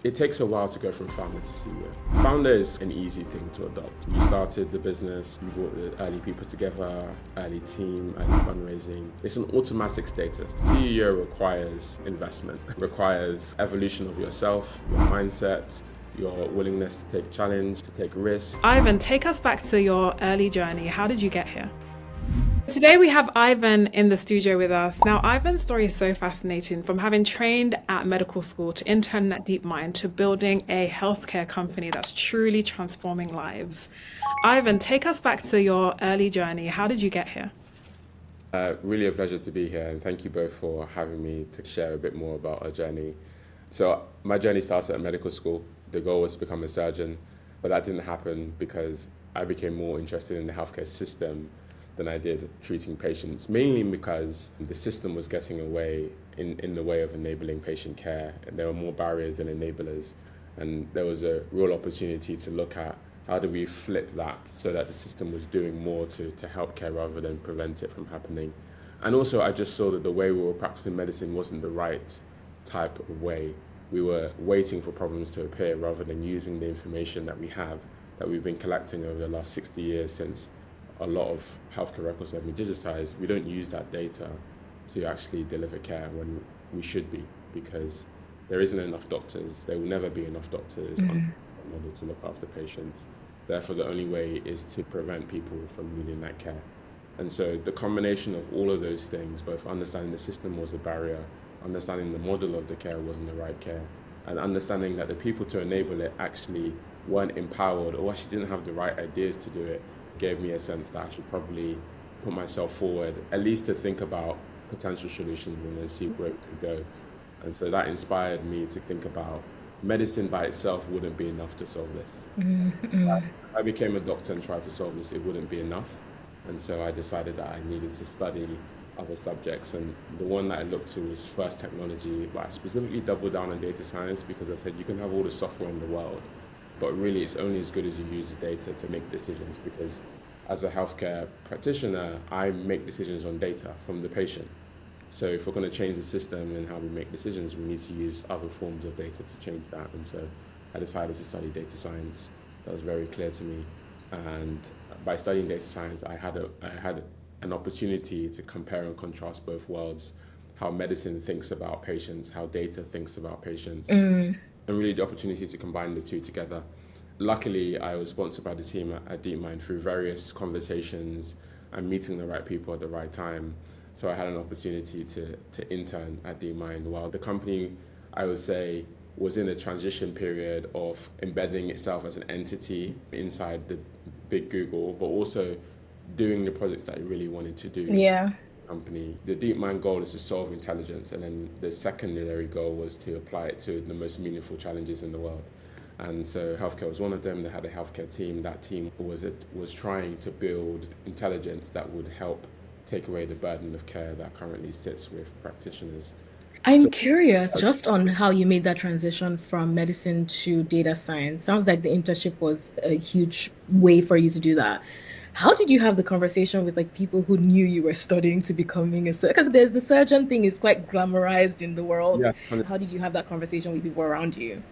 It takes a while to go from founder to CEO. Founder is an easy thing to adopt. You started the business, you brought the early people together, early team, early fundraising. It's an automatic status. CEO requires investment, requires evolution of yourself, your mindset, your willingness to take challenge, to take risks. Ivan, take us back to your early journey. How did you get here? Today we have Ivan in the studio with us. Now, Ivan's story is so fascinating, from having trained at medical school to interning at DeepMind to building a healthcare company that's truly transforming lives. Ivan, take us back to your early journey. How did you get here? Really a pleasure to be here, and thank you both for having me to share a bit more about our journey. So my journey started at medical school. The goal was to become a surgeon, but that didn't happen because I became more interested in the healthcare system than I did treating patients, mainly because the system was getting away in the way of enabling patient care, and there were more barriers than enablers. And there was a real opportunity to look at how do we flip that so that the system was doing more to help care rather than prevent it from happening. And also I just saw that the way we were practicing medicine wasn't the right type of way. We were waiting for problems to appear rather than using the information that we have, that we've been collecting over the last 60 years since a lot of healthcare records have been digitized. We don't use that data to actually deliver care when we should be, because there isn't enough doctors. There will never be enough doctors in order to look after patients. Therefore, the only way is to prevent people from needing that care. And so the combination of all of those things, both understanding the system was a barrier, understanding the model of the care wasn't the right care, and understanding that the people to enable it actually weren't empowered or actually didn't have the right ideas to do it, gave me a sense that I should probably put myself forward, at least to think about potential solutions and then see where it could go. And so that inspired me to think about medicine by itself wouldn't be enough to solve this. I became a doctor and tried to solve this, it wouldn't be enough. And so I decided that I needed to study other subjects. And the one that I looked to was first technology, but I specifically doubled down on data science because I said you can have all the software in the world, but really it's only as good as you use the data to make decisions, because as a healthcare practitioner, I make decisions on data from the patient. So if we're going to change the system and how we make decisions, we need to use other forms of data to change that. And so I decided to study data science. That was very clear to me. And by studying data science, I had an opportunity to compare and contrast both worlds, how medicine thinks about patients, how data thinks about patients, and really the opportunity to combine the two together. Luckily, I was sponsored by the team at DeepMind through various conversations and meeting the right people at the right time. So I had an opportunity to intern at DeepMind while the company, I would say, was in a transition period of embedding itself as an entity inside the big Google, but also doing the projects that I really wanted to do. Yeah. Company. The DeepMind goal is to solve intelligence, and then the secondary goal was to apply it to the most meaningful challenges in the world. And so healthcare was one of them. They had a healthcare team. That team was trying to build intelligence that would help take away the burden of care that currently sits with practitioners. I'm curious just on how you made that transition from medicine to data science. Sounds like the internship was a huge way for you to do that. How did you have the conversation with like people who knew you were studying to becoming a surgeon? Because there's the surgeon thing is quite glamorized in the world. Yeah, How did you have that conversation with people around you?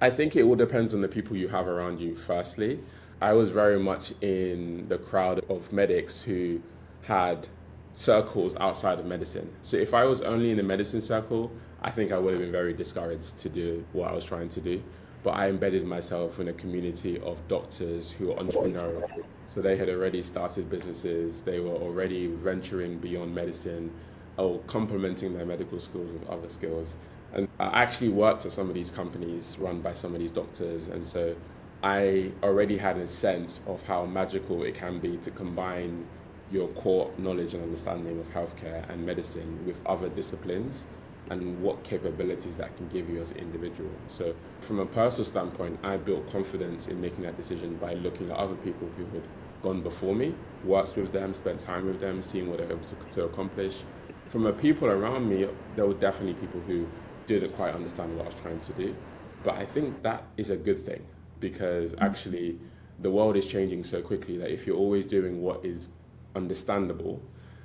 I think it all depends on the people you have around you, firstly. I was very much in the crowd of medics who had circles outside of medicine. So if I was only in the medicine circle, I think I would have been very discouraged to do what I was trying to do. But I embedded myself in a community of doctors who were entrepreneurial. So they had already started businesses, they were already venturing beyond medicine or complementing their medical skills with other skills. And I actually worked at some of these companies run by some of these doctors. And so I already had a sense of how magical it can be to combine your core knowledge and understanding of healthcare and medicine with other disciplines and what capabilities that can give you as an individual. So from a personal standpoint, I built confidence in making that decision by looking at other people who had gone before me, worked with them, spent time with them, seeing what they were able to accomplish. From the people around me, there were definitely people who didn't quite understand what I was trying to do. But I think that is a good thing, because actually the world is changing so quickly that if you're always doing what is understandable,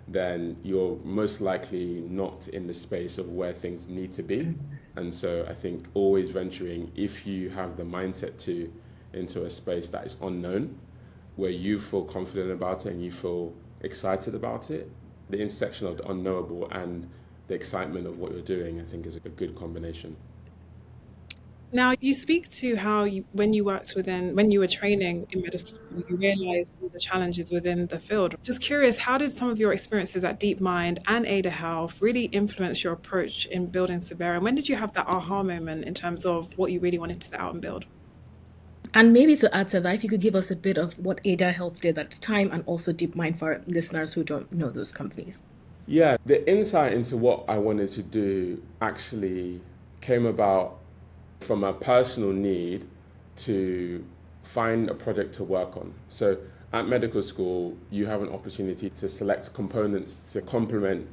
then you're most likely not in the space of where things need to be. And so I think always venturing, if you have the mindset to into a space that is unknown, where you feel confident about it and you feel excited about it, the intersection of the unknowable and the excitement of what you're doing, I think is a good combination. Now, you speak to how when you when you were training in medical school, you realized all the challenges within the field. Just curious, how did some of your experiences at DeepMind and Ada Health really influence your approach in building Suvera? And when did you have that aha moment in terms of what you really wanted to set out and build? And maybe to add to that, if you could give us a bit of what Ada Health did at the time and also DeepMind for listeners who don't know those companies. Yeah, the insight into what I wanted to do actually came about from a personal need to find a project to work on. So at medical school, you have an opportunity to select components to complement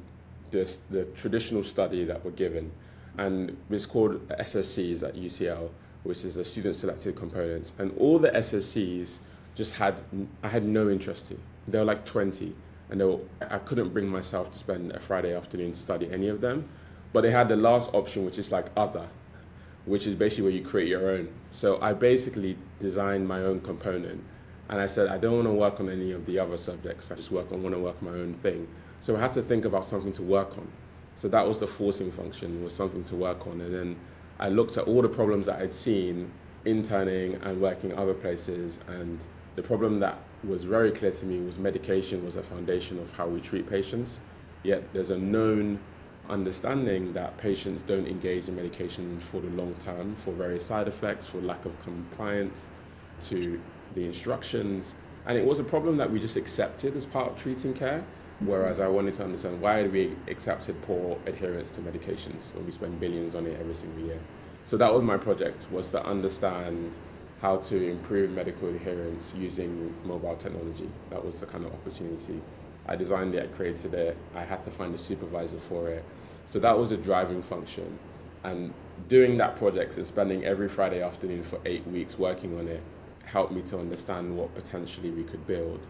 the traditional study that we're given. And it's called SSCs at UCL, which is a student selected components. And all the SSCs I had no interest in. They were like 20. And I couldn't bring myself to spend a Friday afternoon to study any of them. But they had the last option, which is like other, which is basically where you create your own. So I basically designed my own component. And I said, I don't want to work on any of the other subjects. I just want to work on my own thing. So I had to think about something to work on. So that was the forcing function, was something to work on. And then I looked at all the problems that I'd seen interning and working other places. And the problem that was very clear to me was medication was a foundation of how we treat patients. Yet there's a known understanding that patients don't engage in medication for the long term for various side effects, for lack of compliance to the instructions. And it was a problem that we just accepted as part of treating care. Whereas I wanted to understand, why do we accepted poor adherence to medications when we spend billions on it every single year? So that was my project, was to understand how to improve medical adherence using mobile technology. That was the kind of opportunity. I designed it, I created it, I had to find a supervisor for it. So that was a driving function. And doing that project and spending every Friday afternoon for 8 weeks working on it helped me to understand what potentially we could build.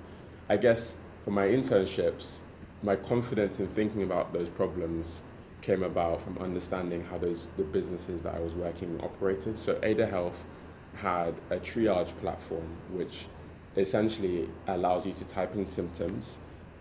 I guess for my internships, my confidence in thinking about those problems came about from understanding how the businesses that I was working operated. So Ada Health had a triage platform, which essentially allows you to type in symptoms,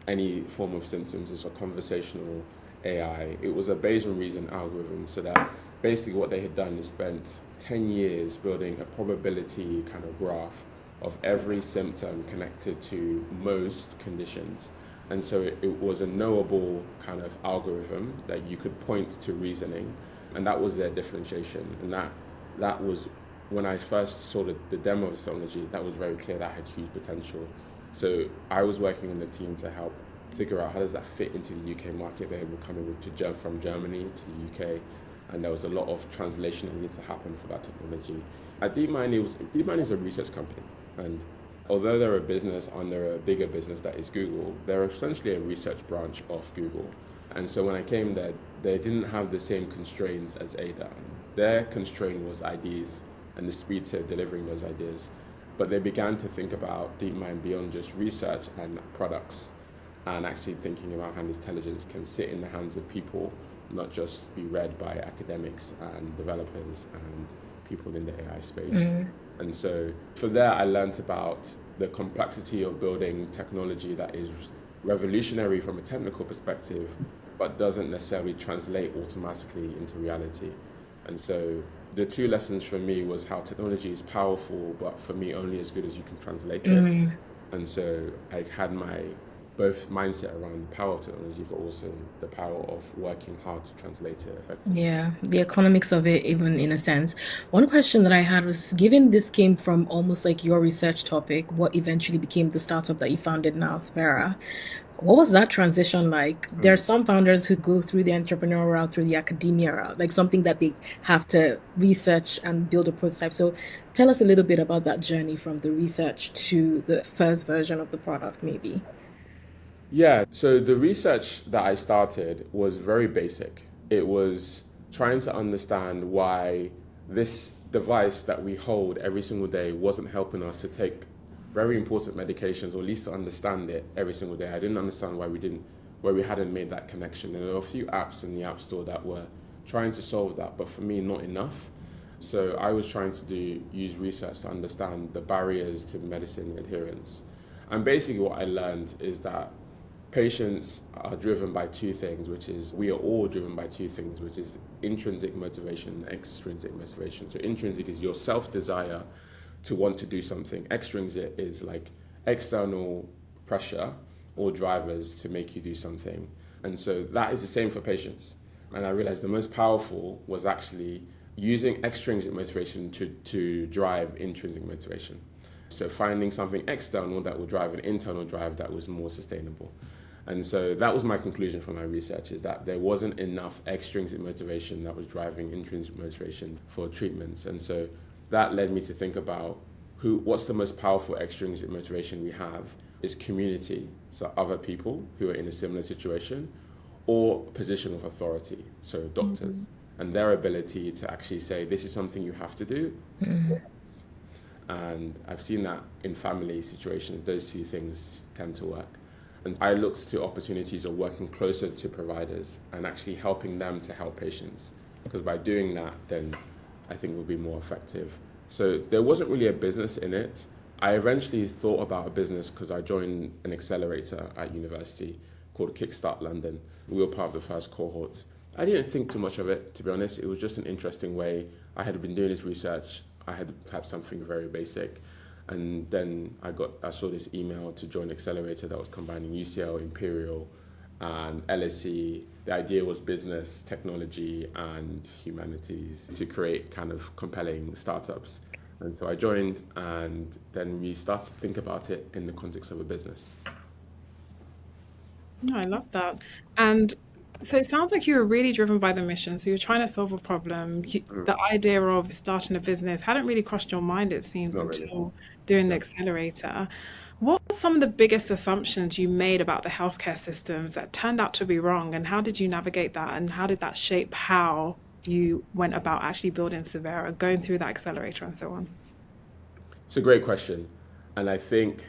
any form of symptoms. It's a conversational AI. It was a Bayesian reason algorithm, so that basically what they had done is spent 10 years building a probability kind of graph of every symptom connected to most conditions. And so it was a knowable kind of algorithm that you could point to reasoning, and that was their differentiation. And that was, when I first saw the demo of technology, that was very clear that had huge potential. So I was working on the team to help figure out how does that fit into the UK market. They were coming from Germany to the UK, and there was a lot of translation that needed to happen for that technology. At DeepMind is a research company, and although they're a business under a bigger business that is Google, they're essentially a research branch of Google. And so when I came there, they didn't have the same constraints as Ada. Their constraint was ideas and the speed to delivering those ideas. But they began to think about DeepMind beyond just research and products, and actually thinking about how intelligence can sit in the hands of people, not just be read by academics and developers and people in the AI space. And so for there, I learned about the complexity of building technology that is revolutionary from a technical perspective, but doesn't necessarily translate automatically into reality. And so the two lessons for me was how technology is powerful, but for me only as good as you can translate it. And so I had my both mindset around the power of technology, but also the power of working hard to translate it effectively. Yeah, the economics of it, even in a sense. One question that I had was, given this came from almost like your research topic, what eventually became the startup that you founded now, Suvera, what was that transition like? There are some founders who go through the entrepreneurial route, through the academia route, like something that they have to research and build a prototype. So tell us a little bit about that journey from the research to the first version of the product, maybe. Yeah, so the research that I started was very basic. It was trying to understand why this device that we hold every single day wasn't helping us to take very important medications, or at least to understand it every single day. I didn't understand why we didn't where we hadn't made that connection. And there were a few apps in the App Store that were trying to solve that, but for me, not enough. So I was trying to use research to understand the barriers to medicine adherence. And basically what I learned is that patients are driven by two things, we are all driven by two things, which is intrinsic motivation and extrinsic motivation. So intrinsic is your self-desire to want to do something. Extrinsic is like external pressure or drivers to make you do something. And so that is the same for patients. And I realized the most powerful was actually using extrinsic motivation to drive intrinsic motivation. So finding something external that will drive an internal drive that was more sustainable. And so that was my conclusion from my research, is that there wasn't enough extrinsic motivation that was driving intrinsic motivation for treatments. And so that led me to think about what's the most powerful extrinsic motivation we have is community, so other people who are in a similar situation, or position of authority, so doctors, and their ability to actually say, this is something you have to do. And I've seen that in family situations, those two things tend to work. And I looked to opportunities of working closer to providers and actually helping them to help patients, because by doing that, then I think we'll be more effective. So there wasn't really a business in it. I eventually thought about a business because I joined an accelerator at university called Kickstart London. We were part of the first cohort. I didn't think too much of it, to be honest. It was just an interesting way. I had been doing this research. I had typed something very basic. And then I saw this email to join Accelerator that was combining UCL, Imperial, and LSE. The idea was business, technology, and humanities to create kind of compelling startups. And so I joined, and then we started to think about it in the context of a business. No, I love that. And so it sounds like you were really driven by the mission. So you're trying to solve a problem. The idea of starting a business hadn't really crossed your mind, it seems, Not really. until doing the Yeah. accelerator. What were some of the biggest assumptions you made about the healthcare systems that turned out to be wrong? And how did you navigate that? And how did that shape how you went about actually building Suvera, going through that accelerator and so on? It's a great question. And I think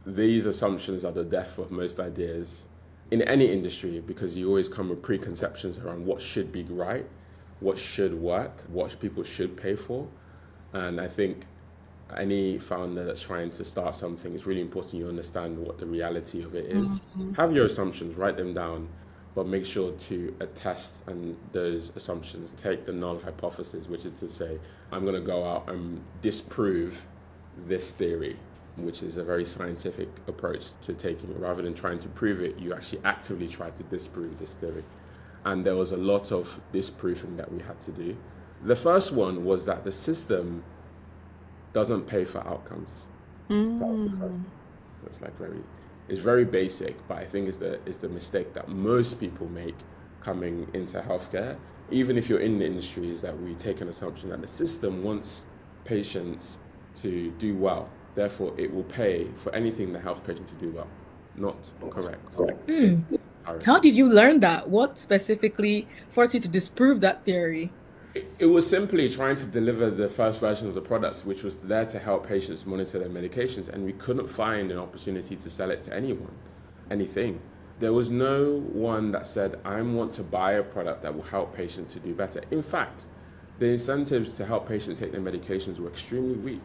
these assumptions are the death of most ideas in any industry, because you always come with preconceptions around what should be right, what should work, what people should pay for. And I think any founder that's trying to start something, it's really important you understand what the reality of it is. Have your assumptions, write them down, but make sure to attest and those assumptions. Take the null hypothesis, which is to say, I'm going to go out and disprove this theory, which is a very scientific approach to taking it. Rather than trying to prove it, you actually actively try to disprove this theory. And there was a lot of disproving that we had to do. The first one was that the system doesn't pay for outcomes. That was the first thing. It's very basic, but I think it's the mistake that most people make coming into healthcare, even if you're in the industry, is that we take an assumption that the system wants patients to do well. Therefore, it will pay for anything that helps patients to do well. Not correct. How did you learn that? What specifically forced you to disprove that theory? It was simply trying to deliver the first version of the products, which was there to help patients monitor their medications, and we couldn't find an opportunity to sell it to anyone, anything. There was no one that said, I want to buy a product that will help patients to do better. In fact, the incentives to help patients take their medications were extremely weak.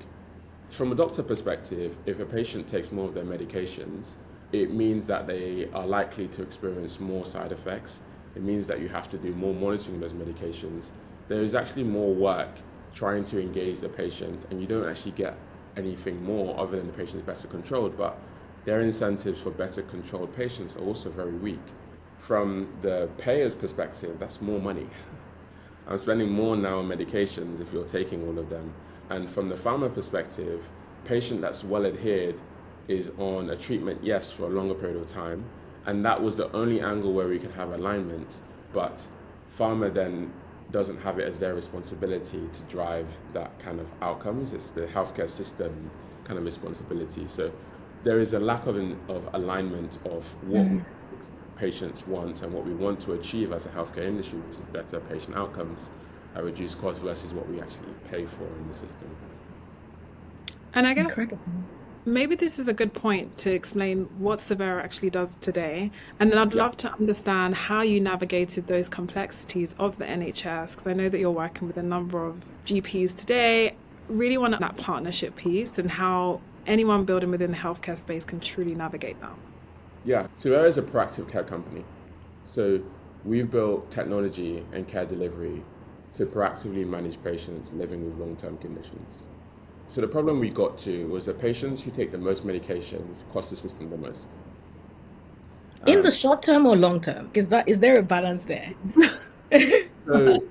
From a doctor perspective, if a patient takes more of their medications, it means that they are likely to experience more side effects. It means that you have to do more monitoring of those medications. There is actually more work trying to engage the patient, and you don't actually get anything more other than the patient is better controlled, but their incentives for better controlled patients are also very weak. From the payer's perspective, that's more money. I'm spending more now on medications if you're taking all of them. And from the pharma perspective, patient that's well adhered is on a treatment, yes, for a longer period of time. And that was the only angle where we could have alignment. But pharma then doesn't have it as their responsibility to drive that kind of outcomes. It's the healthcare system kind of responsibility. So there is a lack of alignment of what patients want and what we want to achieve as a healthcare industry, which is better patient outcomes at reduced cost versus what we actually pay for in the system. And I guess Incredible. maybe this is a good point to explain what Suvera actually does today. And then I'd Yeah. love to understand how you navigated those complexities of the NHS, because I know that you're working with a number of GPs today. Really want that partnership piece and how anyone building within the healthcare space can truly navigate that. Yeah. Suvera is a proactive care company. So we've built technology and care delivery to proactively manage patients living with long-term conditions. So the problem we got to was that patients who take the most medications cost the system the most. In the short term or long term? Is there a balance there? So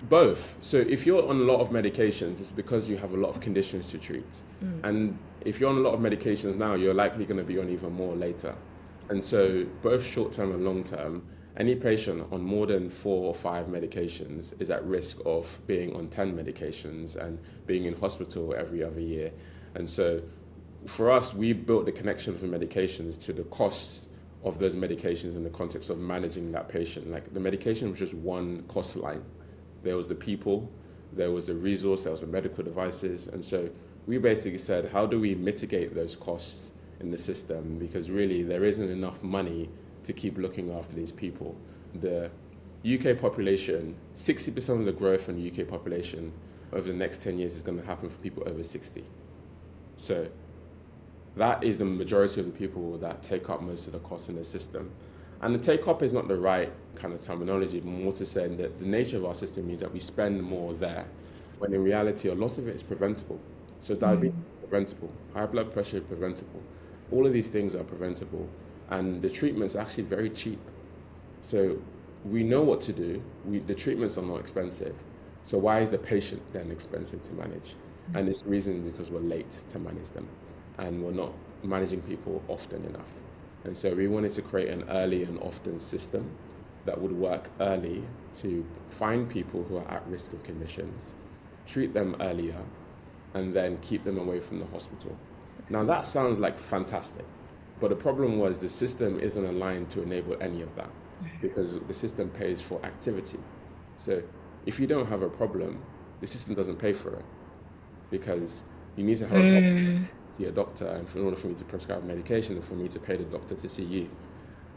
both. So if you're on a lot of medications, it's because you have a lot of conditions to treat. And if you're on a lot of medications now, you're likely going to be on even more later. And so both short term and long term, any patient on more than 4 or 5 medications is at risk of being on 10 medications and being in hospital every other year. And so for us, we built the connection from medications to the costs of those medications in the context of managing that patient. Like the medication was just one cost line. There was the people, there was the resource, there was the medical devices. And so we basically said, how do we mitigate those costs in the system? Because really there isn't enough money to keep looking after these people. The UK population, 60% of the growth in the UK population over the next 10 years is going to happen for people over 60. So that is the majority of the people that take up most of the costs in the system. And the take up is not the right kind of terminology, but more to say that the nature of our system means that we spend more there, when in reality, a lot of it is preventable. So diabetes is preventable, high blood pressure is preventable. All of these things are preventable, and the treatment's actually very cheap. So we know what to do. The treatments are not expensive. So why is the patient then expensive to manage? And it's the reason because we're late to manage them, and we're not managing people often enough. And so we wanted to create an early and often system that would work early to find people who are at risk of conditions, treat them earlier, and then keep them away from the hospital. Now that sounds like fantastic, but the problem was the system isn't aligned to enable any of that because the system pays for activity. So if you don't have a problem, the system doesn't pay for it because you need to have a problem to see a doctor, and in order for me to prescribe medication, and for me to pay the doctor to see you.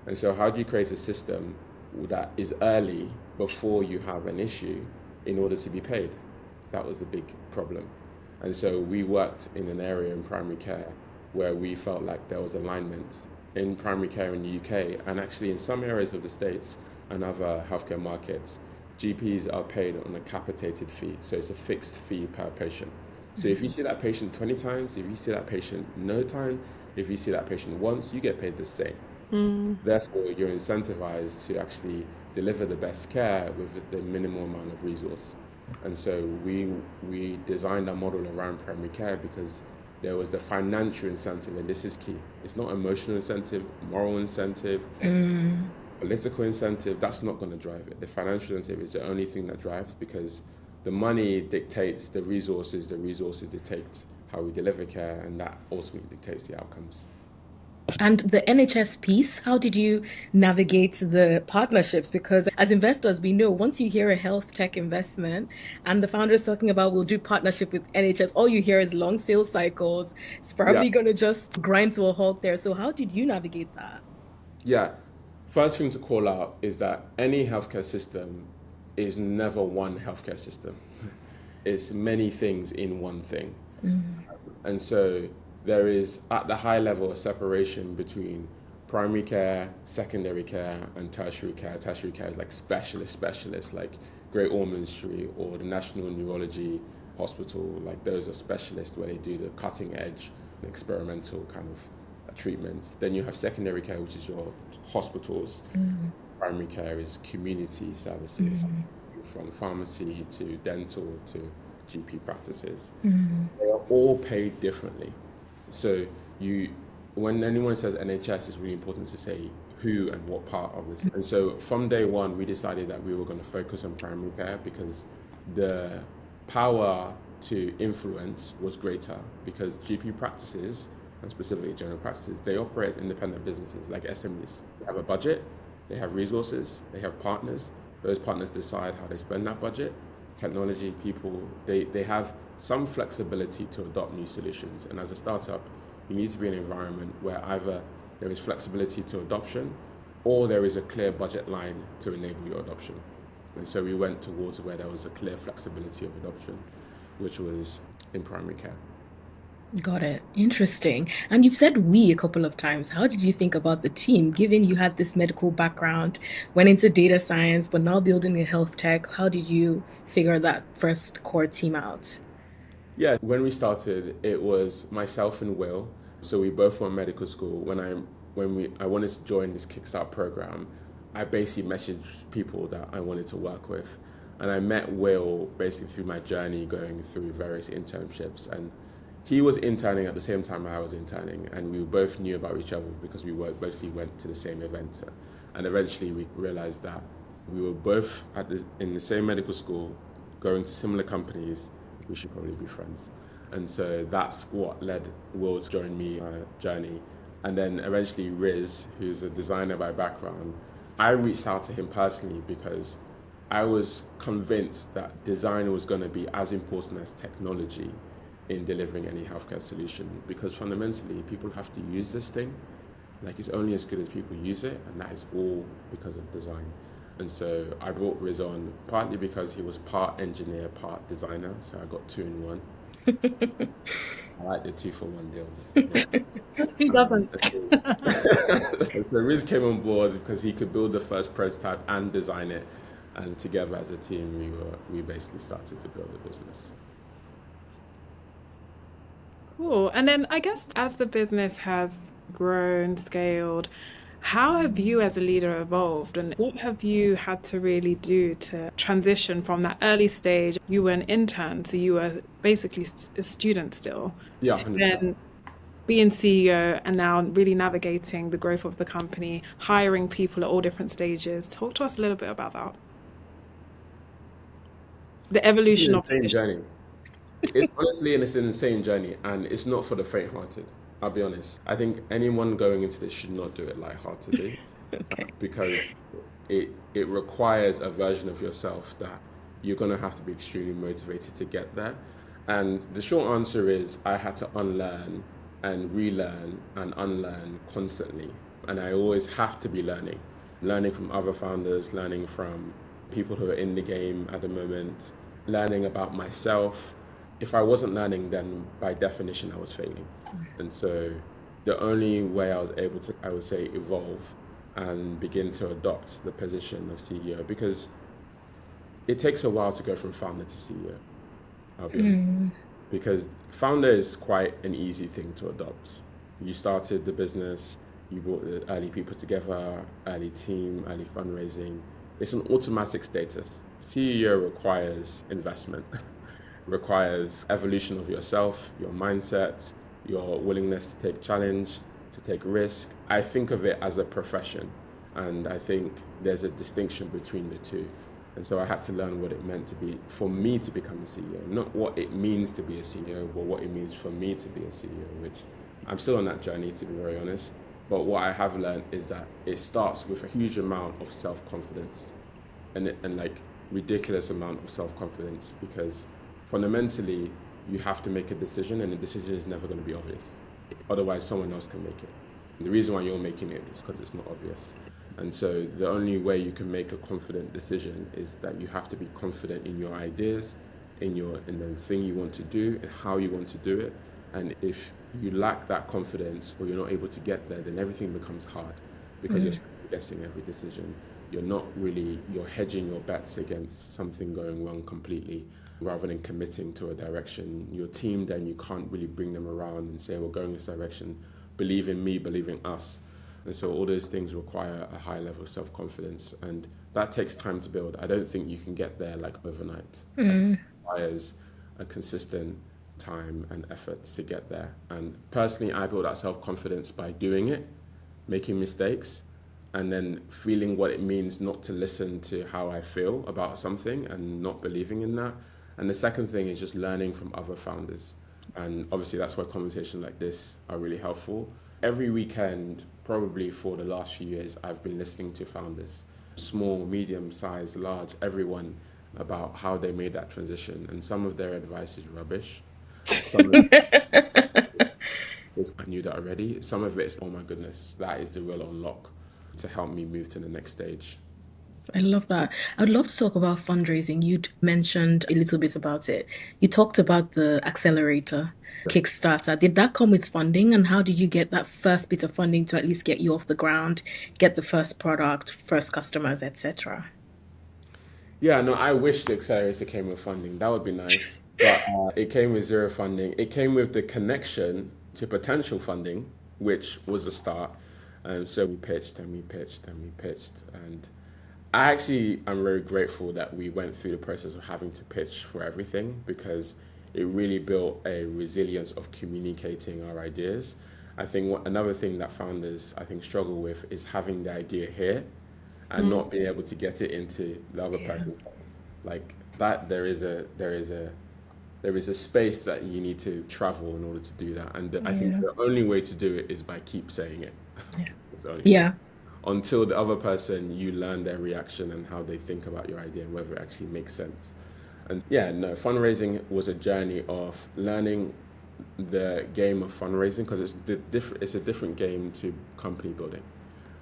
And so how do you create a system that is early before you have an issue in order to be paid? That was the big problem. And so we worked in an area in primary care where we felt like there was alignment in primary care in the UK, and actually in some areas of the States and other healthcare markets, GPs are paid on a capitated fee. So it's a fixed fee per patient. So if you see that patient 20 times, if you see that patient no time, if you see that patient once, you get paid the same. Therefore, you're incentivized to actually deliver the best care with the minimal amount of resource. And so we designed our model around primary care because there was the financial incentive, and this is key. It's not emotional incentive, moral incentive, political incentive. That's not going to drive it. The financial incentive is the only thing that drives, because the money dictates the resources dictate how we deliver care, and that ultimately dictates the outcomes. And the NHS piece, how did you navigate the partnerships? Because as investors, we know once you hear a health tech investment and the founder is talking about we'll do partnership with NHS, all you hear is long sales cycles. It's Yeah, probably going to just grind to a halt there. So how did you navigate that? yeah. First thing to call out is that any healthcare system is never one healthcare system. It's many things in one thing. And so there is, at the high level, a separation between primary care, secondary care, and tertiary care. Tertiary care is like specialists, like Great Ormond Street or the National Neurology Hospital. Like those are specialists where they do the cutting edge, experimental kind of treatments. Then you have secondary care, which is your hospitals. Primary care is community services, from pharmacy to dental to GP practices. They are all paid differently. So when anyone says NHS, it's really important to say who and what part of this. And so from day one, we decided that we were going to focus on primary care because the power to influence was greater, because GP practices, and specifically general practices, they operate as independent businesses like SMEs. They have a budget, they have resources, they have partners. Those partners decide how they spend that budget. Technology, people, they have some flexibility to adopt new solutions. And as a startup, You need to be in an environment where either there is flexibility to adoption or there is a clear budget line to enable your adoption. And so we went towards where there was a clear flexibility of adoption, which was in primary care. Got it. Interesting. And you've said we a couple of times. How did you think about the team, given you had this medical background, went into data science, but now building a health tech? How did you figure that first core team out? Yeah, when we started, it was myself and Will. So we both were in medical school. I wanted to join this Kickstart program, I basically messaged people that I wanted to work with. And I met Will basically through my journey going through various internships. And he was interning at the same time I was interning. And we both knew about each other because basically went to the same events. And eventually we realized that we were both in the same medical school, going to similar companies. We should probably be friends. And so that's what led Will to join me on a journey. And then eventually Riz, who's a designer by background, I reached out to him personally because I was convinced that design was going to be as important as technology in delivering any healthcare solution, because fundamentally people have to use this thing. Like, it's only as good as people use it, and that is all because of design. And so I brought Riz on partly because he was part engineer, part designer, so I got two in one. I like the 2-for-1 deals. Who doesn't? So Riz came on board because he could build the first prototype and design it, and together as a team, we basically started to build a business. Cool. And then I guess as the business has grown, scaled, how have you as a leader evolved, and what have you had to really do to transition from that early stage? You were an intern, so you were basically a student still, Yeah, to 100%. then being CEO and now really navigating the growth of the company, hiring people at all different stages. Talk to us a little bit about that. The It's an evolution of the insane vision. journey. It's honestly it's an insane journey, and it's not for the faint-hearted. I'll be honest. I think anyone going into this should not do it lightheartedly, Okay. because it requires a version of yourself that you're gonna have to be extremely motivated to get there. And the short answer is I had to unlearn and relearn and unlearn constantly. And I always have to be learning from other founders, learning from people who are in the game at the moment, learning about myself. If I wasn't learning, then by definition, I was failing. And so the only way I was able to, I would say, evolve and begin to adopt the position of CEO, because it takes a while to go from founder to CEO, I'll be honest. Because founder is quite an easy thing to adopt. You started the business, you brought the early people together, early team, early fundraising. It's an automatic status. CEO requires investment, requires evolution of yourself, your mindset, your willingness to take challenge, to take risk. I think of it as a profession, and I think there's a distinction between the two. And so I had to learn what it meant to be, for me to become a CEO, not what it means to be a CEO, but what it means for me to be a CEO, which I'm still on that journey, to be very honest. But what I have learned is that it starts with a huge amount of self-confidence, and like ridiculous amount of self-confidence, because fundamentally you have to make a decision, and the decision is never going to be obvious. Otherwise, someone else can make it. The reason why you're making it is because it's not obvious. And so the only way you can make a confident decision is that you have to be confident in your ideas, in the thing you want to do and how you want to do it. And if you lack that confidence, or you're not able to get there, then everything becomes hard, because you're second guessing every decision. You're hedging your bets against something going wrong completely, rather than committing to a direction. Your team, then you can't really bring them around and say, we're going this direction, believe in me, believe in us. And so all those things require a high level of self-confidence, and that takes time to build. I don't think you can get there like overnight. It requires a consistent time and effort to get there. And personally, I built that self-confidence by doing it, making mistakes, and then feeling what it means not to listen to how I feel about something and not believing in that. And the second thing is just learning from other founders. And obviously that's why conversations like this are really helpful. Every weekend, probably for the last few years, I've been listening to founders, small, medium size, large, everyone, about how they made that transition. And some of their advice is rubbish. Some of I knew that already. Some of it is, oh my goodness, that is the real unlock to help me move to the next stage. I love that. I'd love to talk about fundraising. You'd mentioned a little bit about it. You talked about the accelerator, Kickstarter. Did that come with funding? And how did you get that first bit of funding to at least get you off the ground, get the first product, first customers, etc.? Yeah, no, I wish the accelerator came with funding. That would be nice. But it came with zero funding. It came with the connection to potential funding, which was a start. So we pitched and we pitched and we pitched. And I actually am very grateful that we went through the process of having to pitch for everything because it really built a resilience of communicating our ideas. I think another thing that founders, I think, struggle with is having the idea here and not being able to get it into the other Yeah. person's head. Like that, there is a space that you need to travel in order to do that. And I think Yeah. the only way to do it is by keep saying it. Yeah. It's the only way. Yeah. Until the other person, you learn their reaction and how they think about your idea and whether it actually makes sense. And yeah, no, fundraising was a journey of learning the game of fundraising because it's a different game to company building.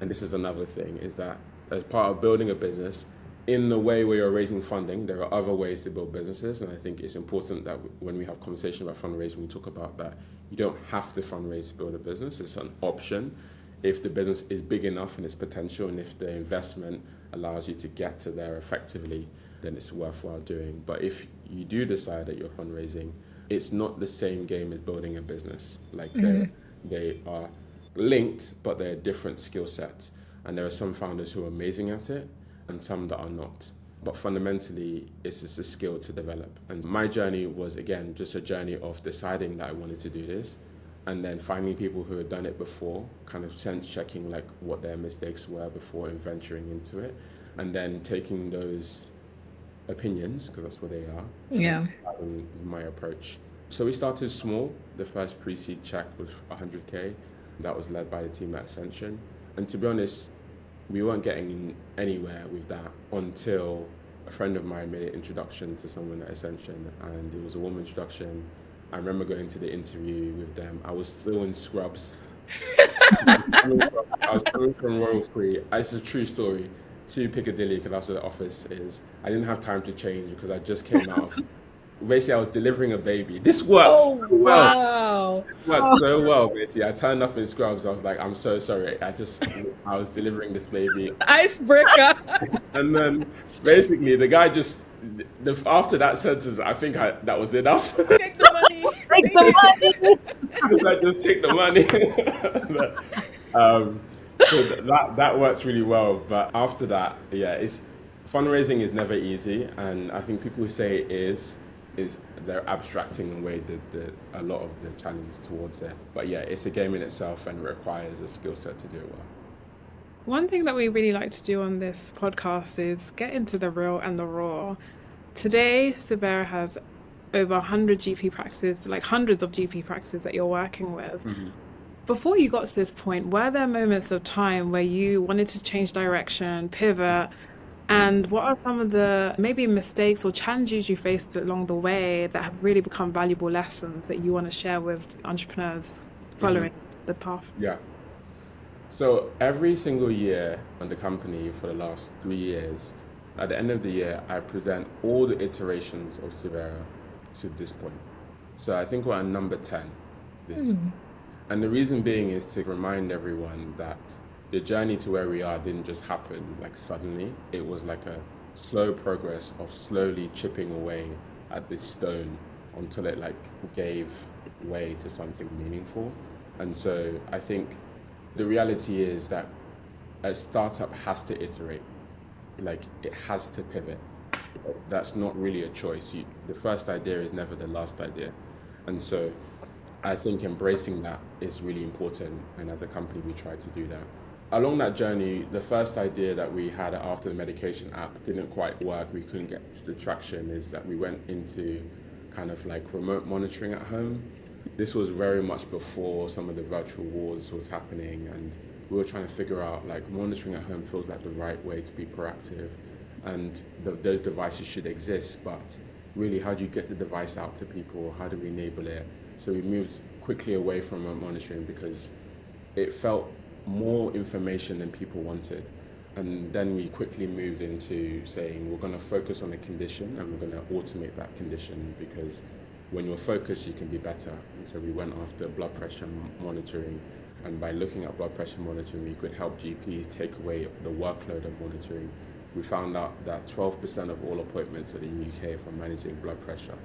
And this is another thing, is that as part of building a business, in the way where you're raising funding, there are other ways to build businesses. And I think it's important that when we have conversation about fundraising, we talk about that you don't have to fundraise to build a business. It's an option. If the business is big enough in its potential and if the investment allows you to get to there effectively, then it's worthwhile doing. But if you do decide that you're fundraising, it's not the same game as building a business. Like they are linked, but they're different skill sets. And there are some founders who are amazing at it and some that are not. But fundamentally, it's just a skill to develop. And my journey was, again, just a journey of deciding that I wanted to do this and then finding people who had done it before, kind of sense checking like what their mistakes were before venturing into it, and then taking those opinions, because that's what they are, Yeah. and my approach. So we started small. The first pre-seed check was 100K. That was led by the team at Ascension. And to be honest, we weren't getting anywhere with that until a friend of mine made an introduction to someone at Ascension, and it was a warm introduction. I remember going to the interview with them. I was still in scrubs. I was coming from Royal Free. It's a true story. To Piccadilly, because that's where the office is. I didn't have time to change because I just came out of. Basically, I was delivering a baby. This works Oh, so well. wow. It worked so well. Basically, I turned up in scrubs. I was like, I'm so sorry. I was delivering this baby. Icebreaker. And then basically the guy just after that sentence, I think that was enough. Take the money. Take the money. I was like, just take the money. um, so that works really well. But after that, yeah, it's fundraising is never easy, and I think people who say it is they're abstracting away a lot of the challenge towards it. But yeah, it's a game in itself and requires a skill set to do it well. One thing that we really like to do on this podcast is get into the real and the raw. Today, Suvera has over 100 GP practices, like hundreds of GP practices that you're working with. Before you got to this point, were there moments of time where you wanted to change direction, pivot? And what are some of the maybe mistakes or challenges you faced along the way that have really become valuable lessons that you want to share with entrepreneurs following the path? Yeah. So every single year on the company for the last 3 years, at the end of the year, I present all the iterations of Suvera to this point. So I think we're at number 10 this. And the reason being is to remind everyone that the journey to where we are didn't just happen like suddenly. It was like a slow progress of slowly chipping away at this stone until it like gave way to something meaningful. And so I think the reality is that a startup has to iterate, like it has to pivot. That's not really a choice. The first idea is never the last idea. And so I think embracing that is really important. And as a company, we try to do that. Along that journey, the first idea that we had after the medication app didn't quite work. We couldn't get the traction, is that we went into kind of like remote monitoring at home. This was very much before some of the virtual wars was happening, and we were trying to figure out like monitoring at home feels like the right way to be proactive, and those devices should exist, but really, how do you get the device out to people? How do we enable it? So we moved quickly away from remote monitoring because it felt more information than people wanted. And then we quickly moved into saying we're going to focus on a condition and we're going to automate that condition, because when you're focused, you can be better. And so we went after blood pressure monitoring. And by looking at blood pressure monitoring, we could help GPs take away the workload of monitoring. We found out that 12% of all appointments in the UK for managing blood pressure.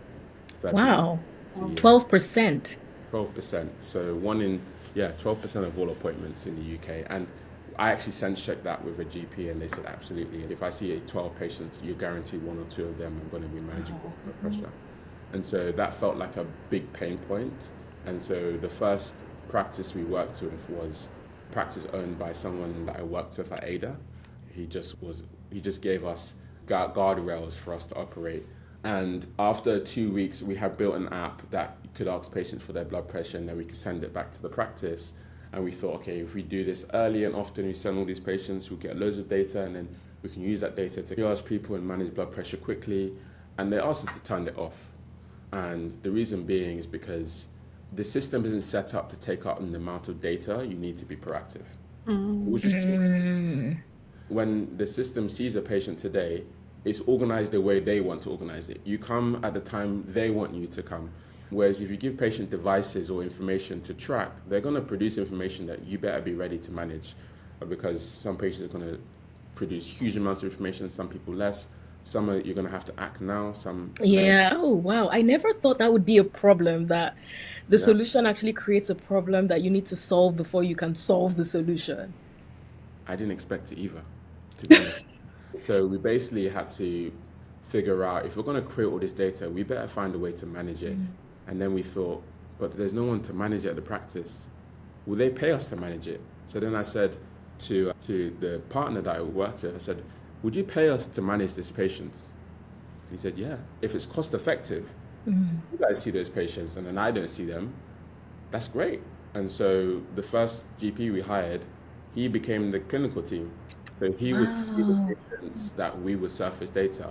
Wow. A year. 12%. 12%. So 12% of all appointments in the UK. And I actually sense checked that with a GP, and they said absolutely. If I see 12 patients, you guarantee one or two of them I'm going to be managing blood pressure. And so that felt like a big pain point. And so the first practice we worked with was practice owned by someone that I worked with at Ada. He just gave us guardrails for us to operate. And after 2 weeks, we had built an app that could ask patients for their blood pressure, and then we could send it back to the practice. And we thought, okay, if we do this early and often, we send all these patients, we'll get loads of data, and then we can use that data to triage people and manage blood pressure quickly. And they asked us to turn it off. And the reason being is because the system isn't set up to take up an amount of data. You need to be proactive. Which is true. When the system sees a patient today, it's organized the way they want to organize it. You come at the time they want you to come. Whereas if you give patient devices or information to track, they're going to produce information that you better be ready to manage, because some patients are going to produce huge amounts of information, some people less. Some you're going to have to act now, some later. Yeah. Oh, wow. I never thought that would be a problem, that the Yeah. solution actually creates a problem that you need to solve before you can solve the solution. I didn't expect it either, to be honest. So we basically had to figure out, if we're going to create all this data, we better find a way to manage it. And then we thought, but there's no one to manage it at the practice. Will they pay us to manage it? So then I said to the partner that I worked with, I said, would you pay us to manage this patient? He said, yeah. If it's cost effective, you guys see those patients and then I don't see them, that's great. And so the first GP we hired, he became the clinical team. So he would see the Wow. patients that we would surface data.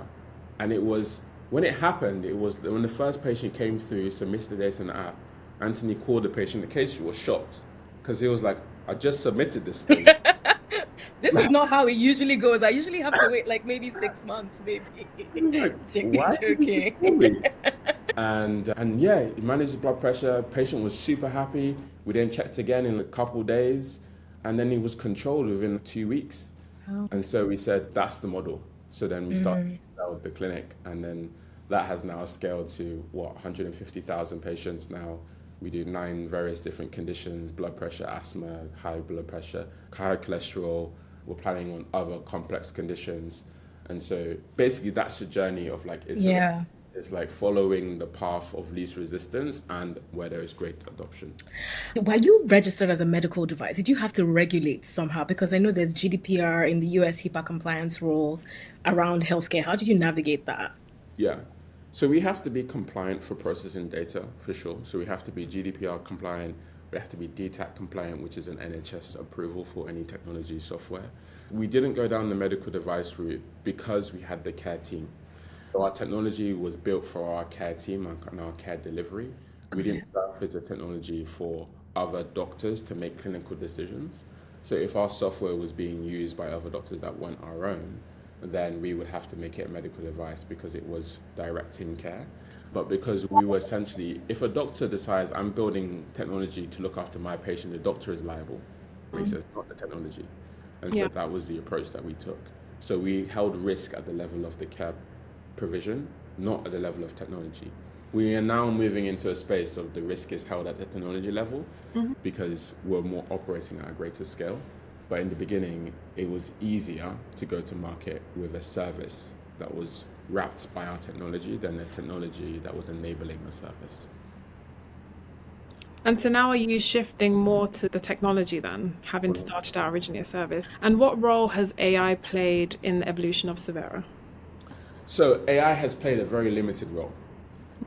And it was, when it happened, it was when the first patient came through, submitted the data in the app, Anthony called the patient. The patient was shocked because he was like, I just submitted this thing. This is not how it usually goes. I usually have to wait like maybe 6 months, maybe. He was like, why did you Joking. call me? And yeah, he managed his blood pressure. Patient was super happy. We then checked again in a couple days, and then he was controlled within 2 weeks. And so we said that's the model. So then we started with the clinic, and then that has now scaled to 150,000 patients now. We do 9 various different conditions: blood pressure, asthma, high blood pressure, high cholesterol. We're planning on other complex conditions. And so basically that's the journey of like Iterating. Yeah. It's like following the path of least resistance and where there is great adoption. While you registered as a medical device, did you have to regulate somehow? Because I know there's GDPR in the US, HIPAA compliance rules around healthcare. How did you navigate that? Yeah. So we have to be compliant for processing data, for sure. So we have to be GDPR compliant. We have to be DTAC compliant, which is an NHS approval for any technology software. We didn't go down the medical device route because we had the care team. So our technology was built for our care team and our care delivery. We didn't surface the technology for other doctors to make clinical decisions. So if our software was being used by other doctors that weren't our own, then we would have to make it a medical device because it was directing care. But because we were essentially, if a doctor decides I'm building technology to look after my patient, the doctor is liable. He says, not the technology. And so Yeah. that was the approach that we took. So we held risk at the level of the care provision, not at the level of technology. We are now moving into a space of the risk is held at the technology level because we're more operating at a greater scale. But in the beginning, it was easier to go to market with a service that was wrapped by our technology than a technology that was enabling the service. And so now are you shifting more to the technology then, having started out originally a service? And what role has AI played in the evolution of Suvera? So AI has played a very limited role,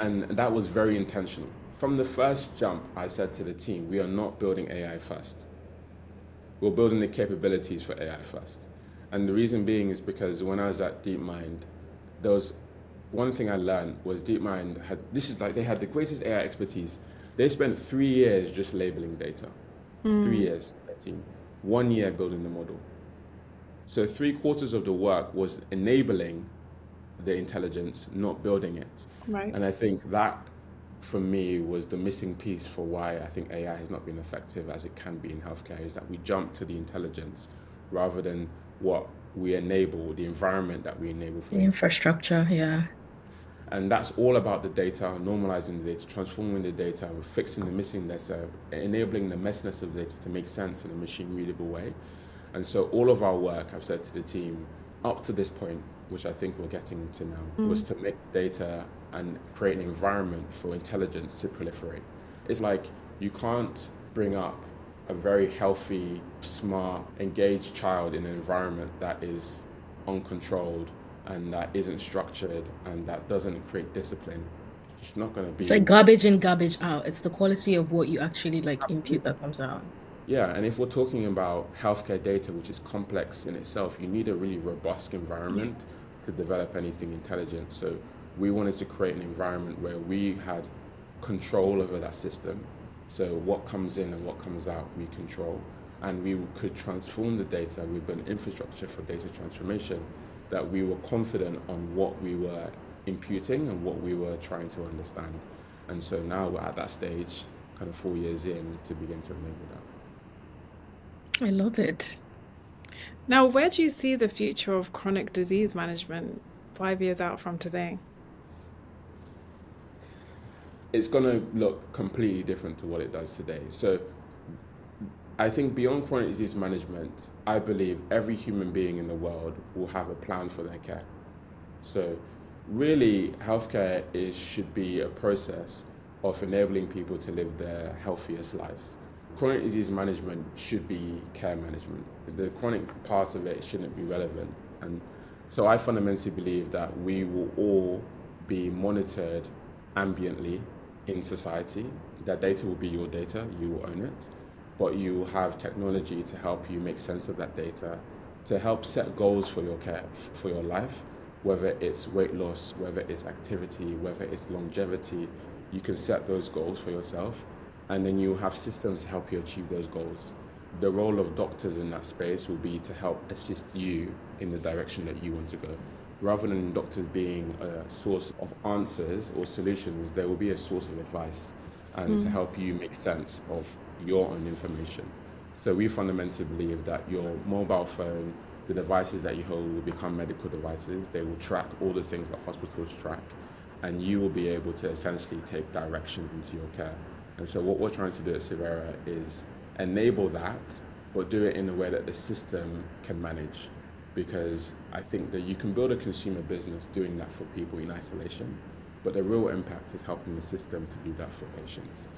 and that was very intentional. From the first jump, I said to the team, we are not building AI first. We're building the capabilities for AI first. And the reason being is because when I was at DeepMind, there was one thing I learned was DeepMind had, this is like, they had the greatest AI expertise. They spent 3 years just labeling data. 3 years, that team. 1 year building the model. So 3/4 of the work was enabling the intelligence, not building it. Right. And I think that, for me, was the missing piece for why I think AI has not been effective as it can be in healthcare, is that we jump to the intelligence rather than what we enable, the environment that we enable for The infrastructure, yeah. and that's all about the data, normalizing the data, transforming the data, fixing the missing data, enabling the messiness of the data to make sense in a machine readable way. And so all of our work, I've said to the team, up to this point, which I think we're getting to now, was to make data and create an environment for intelligence to proliferate. It's like you can't bring up a very healthy, smart, engaged child in an environment that is uncontrolled and that isn't structured and that doesn't create discipline. It's just not going to It's like be. garbage in, garbage out. It's the quality of what you actually like input that comes out. Yeah, and if we're talking about healthcare data, which is complex in itself, you need a really robust Yeah. environment to develop anything intelligent. So we wanted to create an environment where we had control over that system. So what comes in and what comes out, we control. And we could transform the data with an infrastructure for data transformation that we were confident on what we were imputing and what we were trying to understand. And so now we're at that stage, kind of 4 years in, to begin to enable that. I love it. Now, where do you see the future of chronic disease management 5 years out from today? It's going to look completely different to what it does today. So I think beyond chronic disease management, I believe every human being in the world will have a plan for their care. So really, healthcare should be a process of enabling people to live their healthiest lives. Chronic disease management should be care management. The chronic part of it shouldn't be relevant. And so I fundamentally believe that we will all be monitored ambiently in society. That data will be your data, you will own it, but you will have technology to help you make sense of that data, to help set goals for your care, for your life, whether it's weight loss, whether it's activity, whether it's longevity. You can set those goals for yourself, and then you have systems to help you achieve those goals. The role of doctors in that space will be to help assist you in the direction that you want to go. Rather than doctors being a source of answers or solutions, there will be a source of advice and to help you make sense of your own information. So we fundamentally believe that your mobile phone, the devices that you hold will become medical devices. They will track all the things that hospitals track, and you will be able to essentially take direction into your care. And so what we're trying to do at Suvera is enable that, but do it in a way that the system can manage. Because I think that you can build a consumer business doing that for people in isolation, but the real impact is helping the system to do that for patients.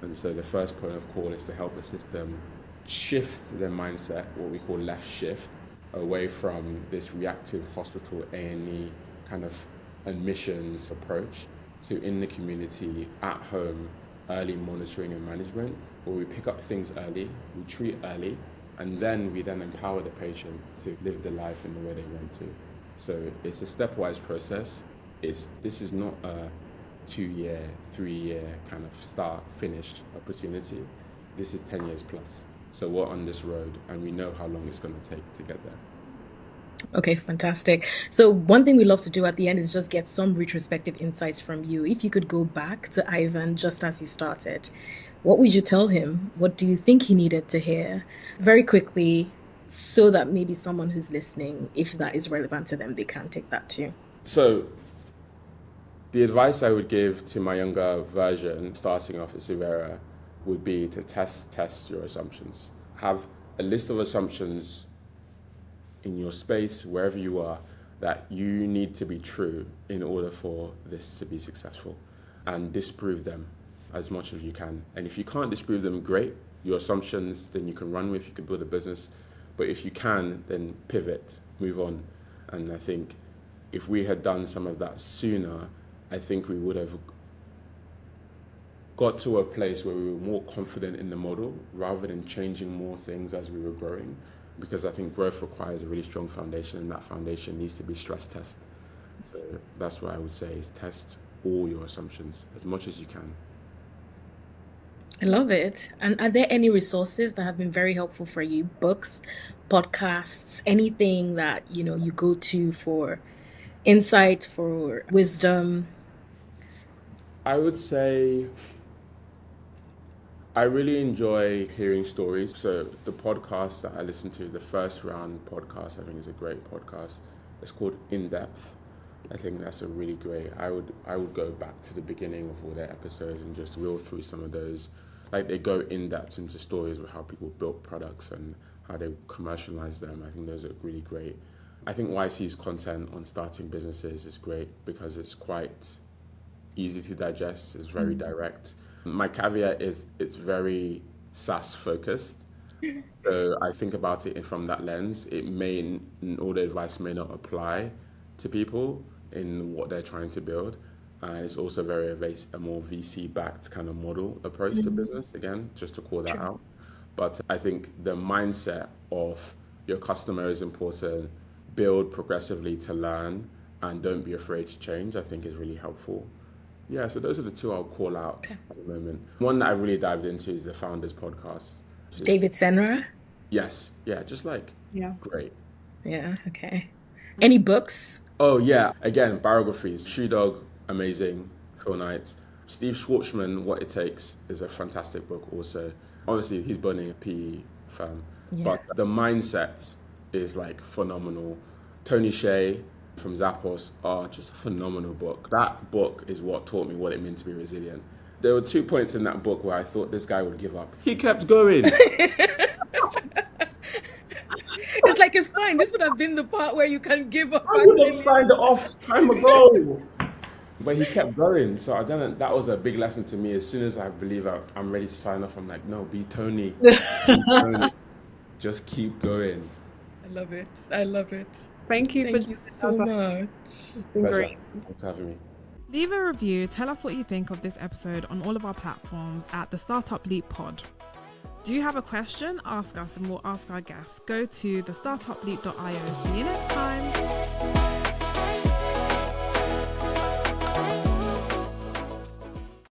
And so the first point of call is to help the system shift their mindset, what we call left shift, away from this reactive hospital A&E kind of admissions approach to in the community, at home, early monitoring and management, where we pick up things early, we treat early, and then we then empower the patient to live the life in the way they want to. So it's a stepwise process. This is not a 2 year, 3 year kind of start, finished opportunity. This is 10 years plus. So we're on this road and we know how long it's going to take to get there. Okay, fantastic. So one thing we love to do at the end is just get some retrospective insights from you. If you could go back to Ivan just as you started, what would you tell him? What do you think he needed to hear? Very quickly, so that maybe someone who's listening, if that is relevant to them, they can take that too. So the advice I would give to my younger version starting off at Suvera would be to test your assumptions. Have a list of assumptions in your space, wherever you are, that you need to be true in order for this to be successful, and disprove them as much as you can. And if you can't disprove them, great. Your assumptions, then you can run with, you can build a business. But if you can, then pivot, move on. And I think if we had done some of that sooner, I think we would have got to a place where we were more confident in the model rather than changing more things as we were growing. Because I think growth requires a really strong foundation, and that foundation needs to be stress tested. So that's what I would say is test all your assumptions as much as you can. I love it. And are there any resources that have been very helpful for you? Books, podcasts, anything that, you go to for insight, for wisdom? I would say I really enjoy hearing stories. So the podcast that I listen to, the First Round podcast, I think is a great podcast. It's called In Depth. I think that's a really great. I would go back to the beginning of all their episodes and just reel through some of those. Like they go in depth into stories of how people built products and how they commercialize them. I think those are really great. I think YC's content on starting businesses is great because it's quite easy to digest, it's very direct. My caveat is it's very SaaS focused. So I think about it from that lens. All the advice may not apply to people in what they're trying to build. And it's also a more VC backed kind of model approach to business, again, just to call that out. But I think the mindset of your customer is important, build progressively to learn, and don't be afraid to change, I think is really helpful. Yeah, so those are the two I'll call out at the moment. One that I really dived into is the Founders Podcast. David Senra? Yes, yeah, just like Yeah. great. Yeah, okay. Any books? Oh yeah, again, biographies. Shoe Dog, amazing. Phil Knight. Steve Schwartzman, What It Takes, is a fantastic book also. Obviously, he's building a PE firm, but the mindset is like phenomenal. Tony Hsieh from Zappos, just a phenomenal book. That book is what taught me what it meant to be resilient. There were 2 points in that book where I thought this guy would give up. He kept going. It's like, it's fine. This would have been the part where you can give up. I would have signed it off time ago. But he kept going. So that was a big lesson to me. As soon as I believe I'm ready to sign off, I'm like, no, be Tony. Be Tony. Just keep going. I love it. I love it. Thank you Thank you so much. It's been Pleasure. great. Thanks for having me. Leave a review. Tell us what you think of this episode on all of our platforms at the Startup Leap Pod. Do you have a question? Ask us and we'll ask our guests. Go to thestartupleap.io. See you next time.